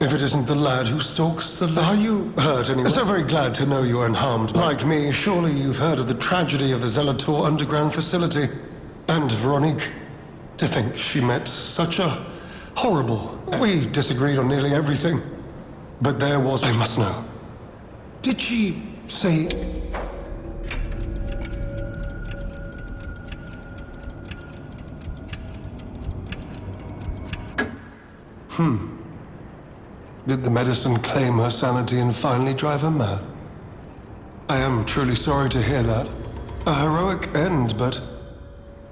if it isn't the lad who stalks the lady. Are you hurt anyway? So very glad to know you are unharmed. Like me, surely you've heard of the tragedy of the Zelator underground facility. And Veronique, to think she met such a horrible... We disagreed on nearly everything. But there was... I must know. Did she say... Did the medicine claim her sanity and finally drive her mad? I am truly sorry to hear that. A heroic end, but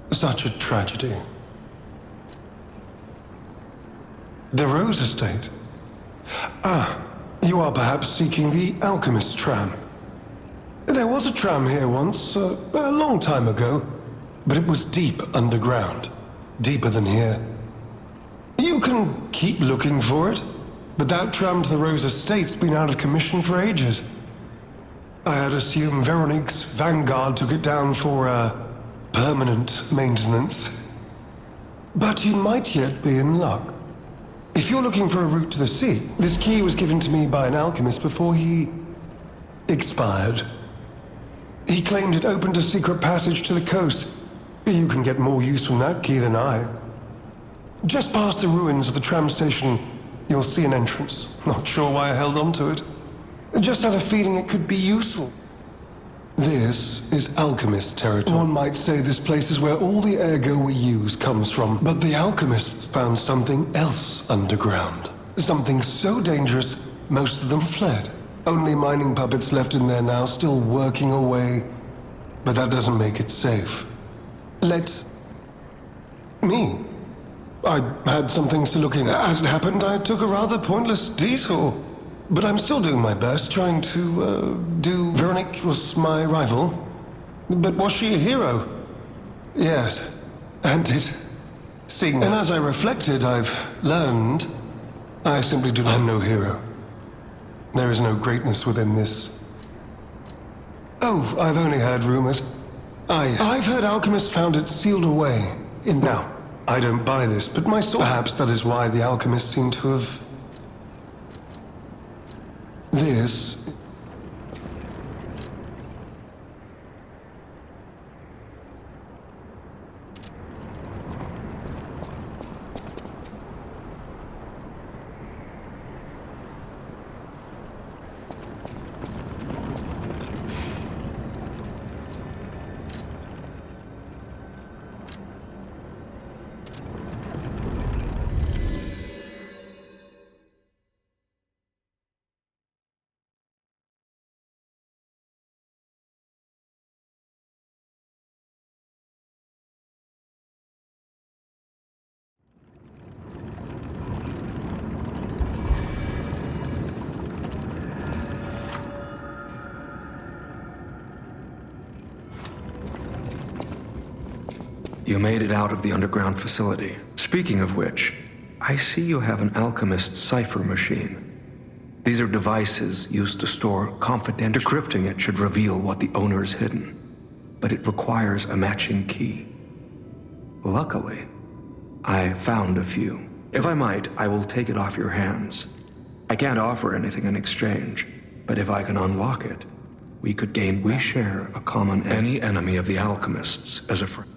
such a tragedy. The Rose Estate. Ah, you are perhaps seeking the Alchemist tram. There was a tram here once, a long time ago, but it was deep underground. Deeper than here. You can keep looking for it, but that tram to the Rose Estate's been out of commission for ages. I had assumed Veronique's Vanguard took it down for, permanent maintenance. But you might yet be in luck. If you're looking for a route to the sea, this key was given to me by an alchemist before he... expired. He claimed it opened a secret passage to the coast. You can get more use from that key than I. Just past the ruins of the tram station, you'll see an entrance. Not sure why I held on to it. Just had a feeling it could be useful. This is Alchemist territory. One might say this place is where all the ergo we use comes from. But the Alchemists found something else underground. Something so dangerous, most of them fled. Only mining puppets left in there now, still working away. But that doesn't make it safe. Let... me... I had some things to look in. As it happened, I took a rather pointless detour. But I'm still doing my best, trying to, do... Veronique was my rival. But was she a hero? Yes. And it... seeing... And as I reflected, I've learned... I simply do not... I'm no hero. There is no greatness within this... Oh, I've only heard rumors. I've heard Alchemist found it sealed away in... Now... I don't buy this, but my source... Perhaps that is why the Alchemists seem to have... This... You made it out of the underground facility. Speaking of which, I see you have an Alchemist cipher machine. These are devices used to store confidential... Decrypting it should reveal what the owner is hidden, but it requires a matching key. Luckily, I found a few. If I might, I will take it off your hands. I can't offer anything in exchange, but if I can unlock it, we could gain... We share a common... Any enemy of the Alchemists as a friend.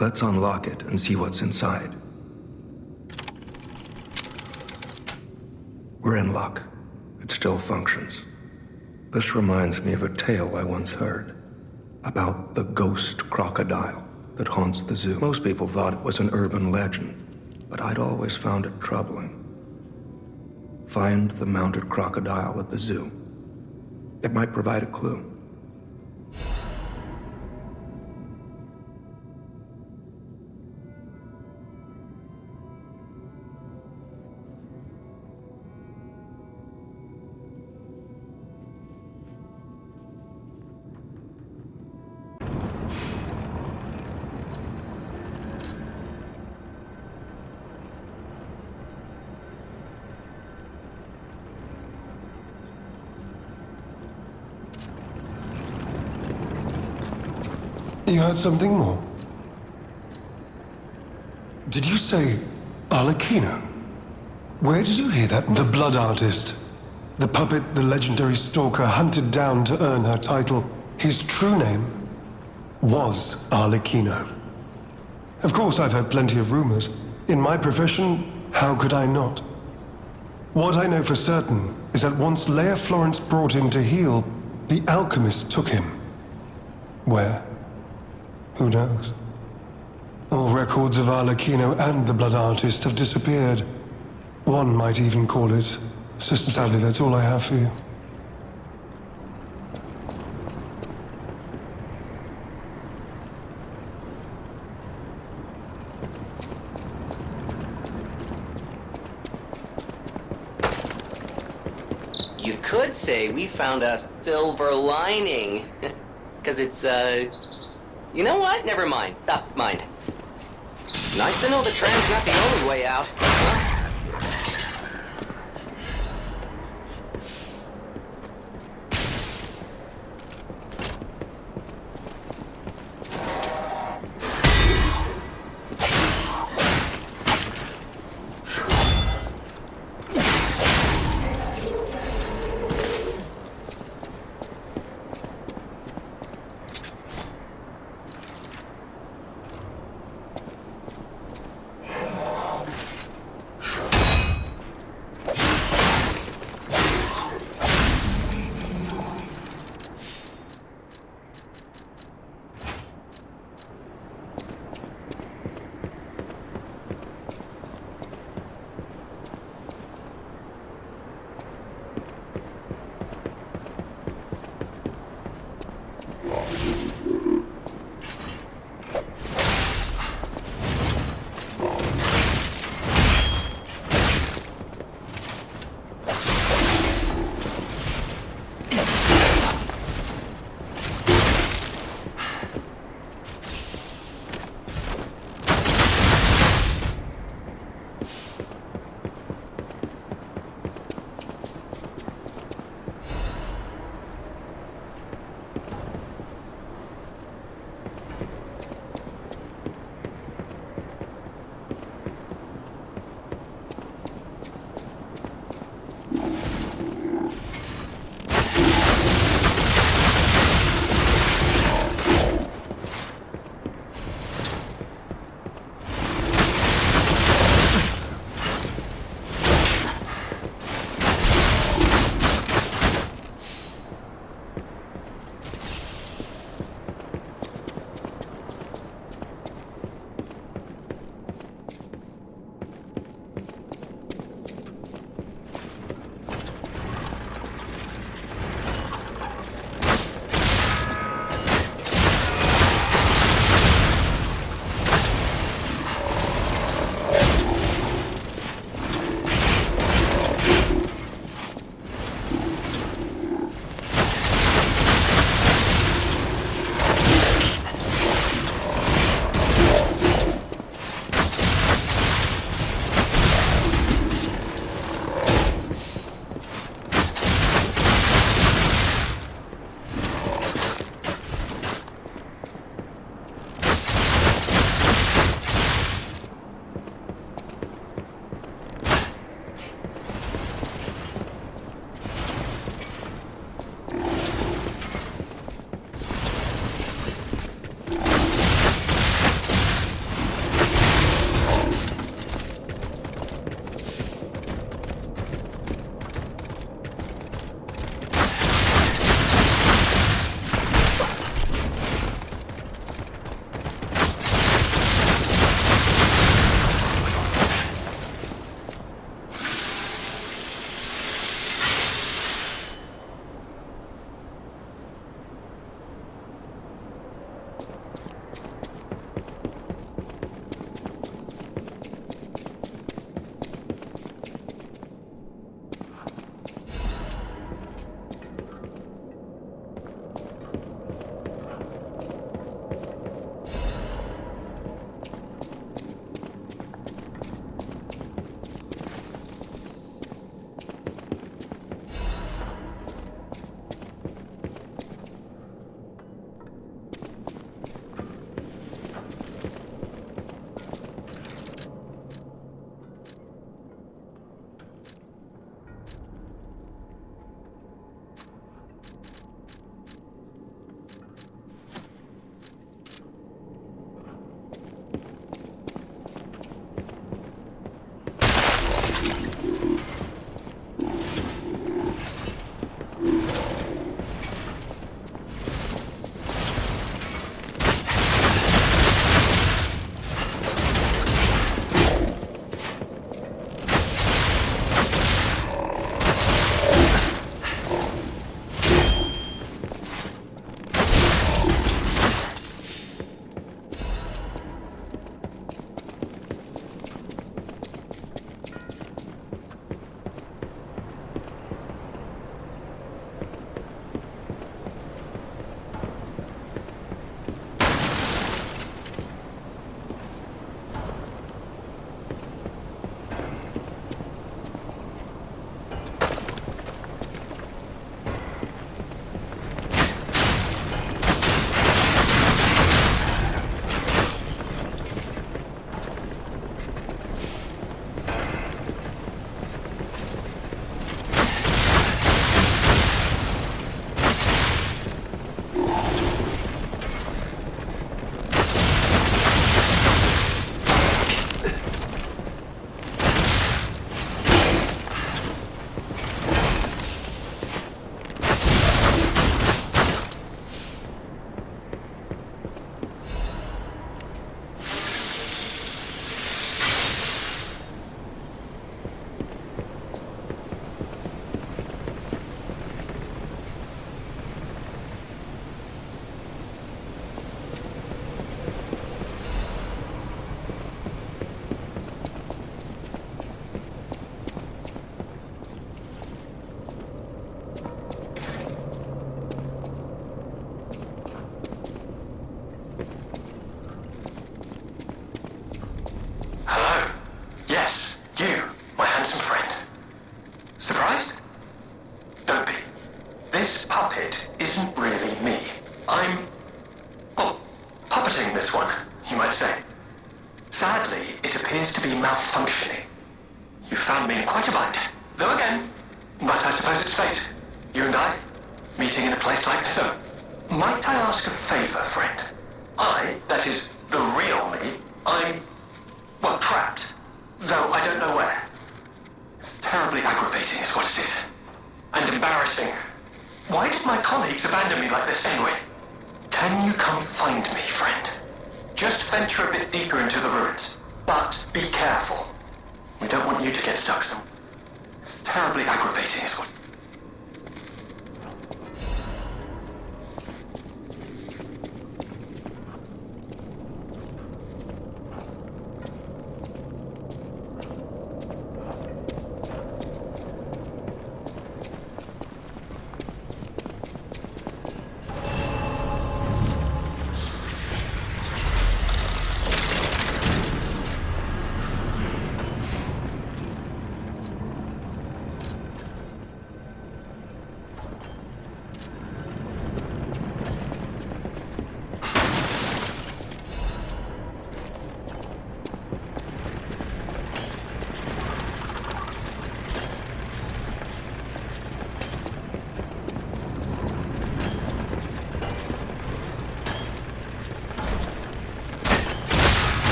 Let's unlock it and see what's inside. We're in luck. It still functions. This reminds me of a tale I once heard about the ghost crocodile that haunts the zoo. Most people thought it was an urban legend, but I'd always found it troubling. Find the mounted crocodile at the zoo. It might provide a clue. You heard something more? Did you say Arlecchino? Where did you hear that? The blood artist. The puppet the legendary stalker hunted down to earn her title. His true name was Arlecchino. Of course, I've heard plenty of rumors. In my profession, how could I not? What I know for certain is that once Leia Florence brought him to heal, the Alchemist took him. Where? Who knows? All records of Arlecchino and the blood artist have disappeared. One might even call it. So sadly, that's all I have for you. You could say we found a silver lining. Because it's, You know what? Never mind. Mind. Nice to know the tram's not the only way out. appears to be malfunctioning. You found me in quite a bind. Though again, but I suppose it's fate. You and I, meeting in a place like this. So, might I ask a favor, friend? That is, the real me, I'm, well, trapped. Though I don't know where. It's terribly aggravating is what it is. And embarrassing. Why did my colleagues abandon me like this anyway? Can you come find me, friend? Just venture a bit deeper into the ruins. But be careful. We don't want you to get stuck some. It's terribly aggravating is what...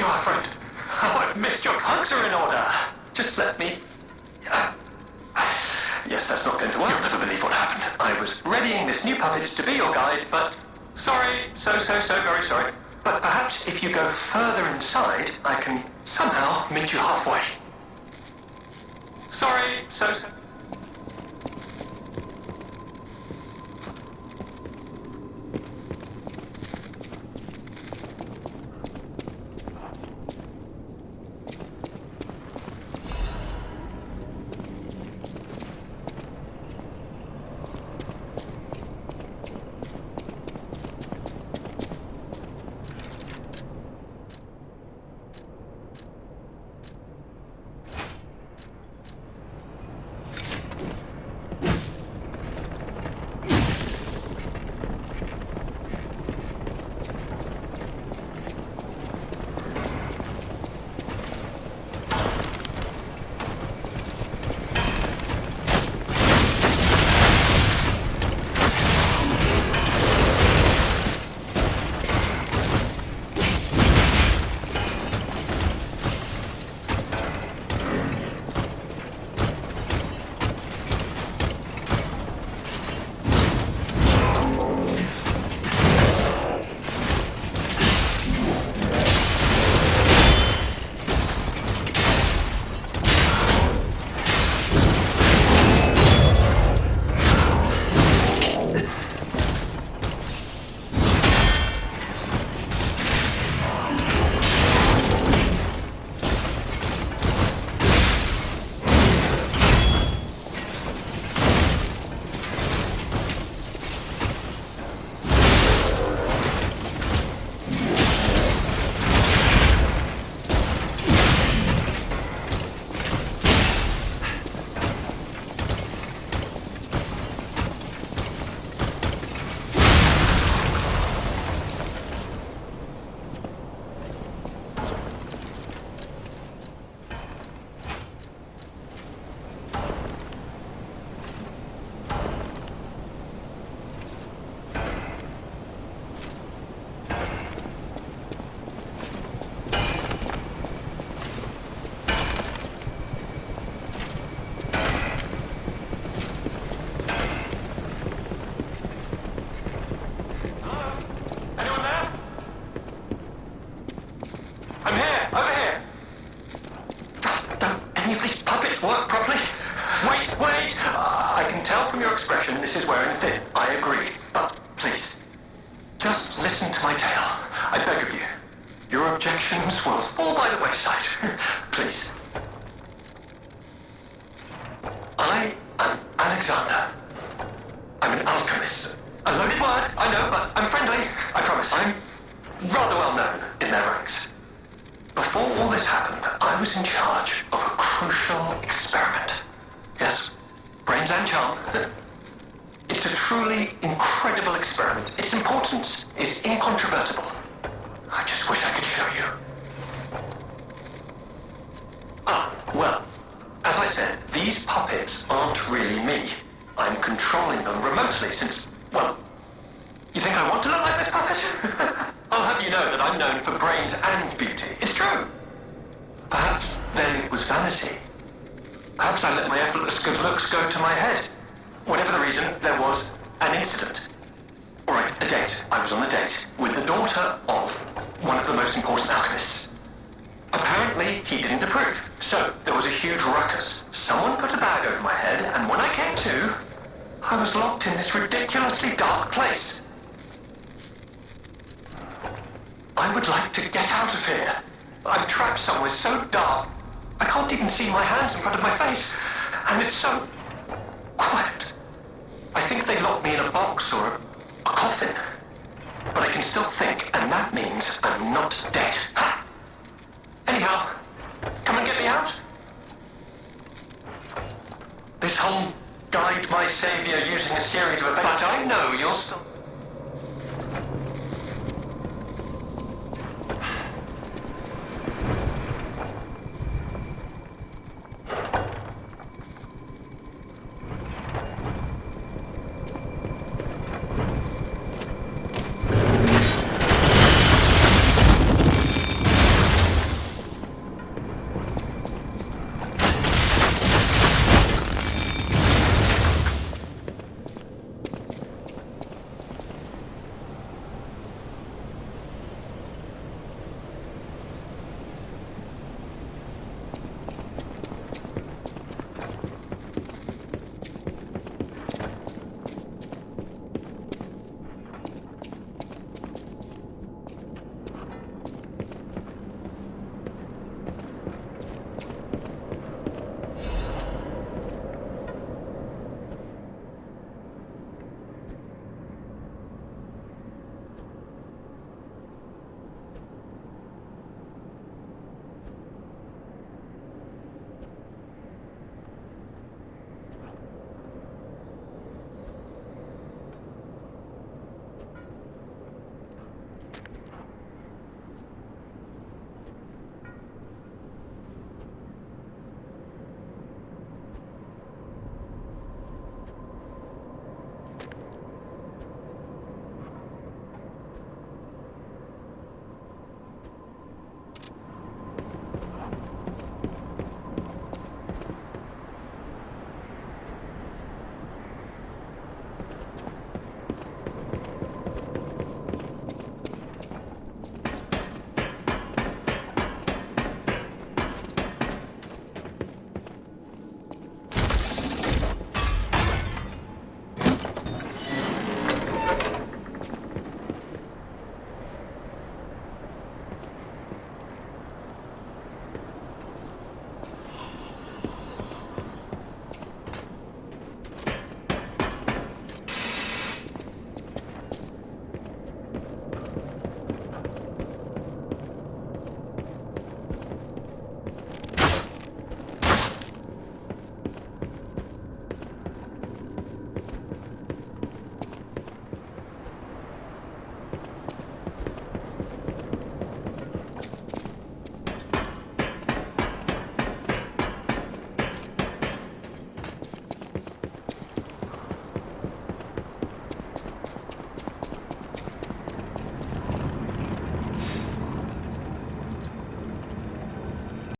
you are, friend. Oh, I've missed your hugs are in order. Just let me... Yes, that's not going to work. You'll never believe what happened. I was readying this new puppet to be your guide, but... Sorry, so very sorry. But perhaps if you go further inside, I can somehow meet you halfway. Sorry, so... This is wearing thin. I agree. But please, just listen to my tale. I beg of you. Your objections will fall by the wayside. Please. I am Alexander. I'm an alchemist. A loaded word, I know, but I'm friendly. I promise. I'm rather well known in their ranks. Before all this happened, I was in charge of a crucial experiment. Yes, brains and charm. It's a truly incredible experiment. Its importance is incontrovertible. I just wish I could show you. Well, as I said, these puppets aren't really me. I'm controlling them remotely since, well, you think I want to look like this puppet? I'll have you know that I'm known for brains and beauty. It's true. Perhaps then it was vanity. Perhaps I let my effortless good looks go to my head. Whatever the reason, there was an incident. All right, a date. I was on a date with the daughter of one of the most important alchemists. Apparently, he didn't approve, so there was a huge ruckus. Someone put a bag over my head, and when I came to, I was locked in this ridiculously dark place. I would like to get out of here. I'm trapped somewhere so dark, I can't even see my hands in front of my face, and it's so quiet. I think they locked me in a box or a coffin. But I can still think, and that means I'm not dead. Ha! Anyhow, come and get me out. This whole guide my savior using a series of events. But I know you're still...